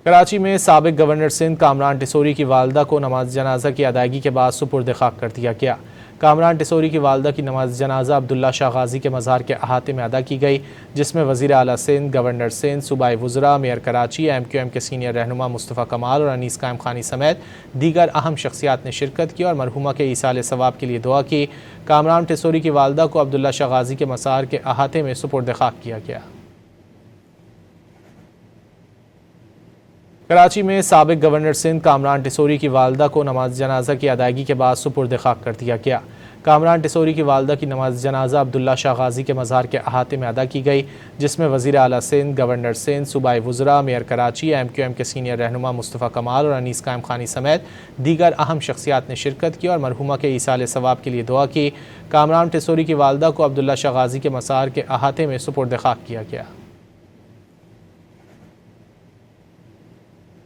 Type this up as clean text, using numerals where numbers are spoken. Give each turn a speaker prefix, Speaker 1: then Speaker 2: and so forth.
Speaker 1: کراچی میں سابق گورنر سندھ کامران ٹیسوری کی والدہ کو نماز جنازہ کی ادائیگی کے بعد سپرد خاک کر دیا گیا۔ کامران ٹیسوری کی والدہ کی نماز جنازہ عبداللہ شاہ غازی کے مزار کے احاطے میں ادا کی گئی، جس میں وزیر اعلیٰ سندھ، گورنر سندھ، صوبائی وزراء، میئر کراچی، MQM کے سینئر رہنما مصطفیٰ کمال اور انیس قائم خانی سمیت دیگر اہم شخصیات نے شرکت کی اور مرحومہ کے ایصال ثواب کے لیے دعا کی۔ کامران ٹیسوری کی والدہ کو عبداللہ شاہ غازی کے مزار کے احاطے میں سپرد خاک کیا گیا۔ کراچی میں سابق گورنر سندھ کامران ٹیسوری کی والدہ کو نماز جنازہ کی ادائیگی کے بعد سپرد خاک کر دیا گیا۔ کامران ٹیسوری کی والدہ کی نماز جنازہ عبداللہ شاہ غازی کے مزار کے احاطے میں ادا کی گئی، جس میں وزیر اعلیٰ سندھ، گورنر سندھ، صوبائی وزراء، میئر کراچی، MQM کے سینئر رہنما مصطفیٰ کمال اور انیس قائم خانی سمیت دیگر اہم شخصیات نے شرکت کی اور مرحومہ کے ایصال ثواب کے لیے دعا کی۔ کامران ٹیسوری کی والدہ کو عبداللہ شاہ غازی کے مزار کے احاطے میں سپرد خاک کیا گیا۔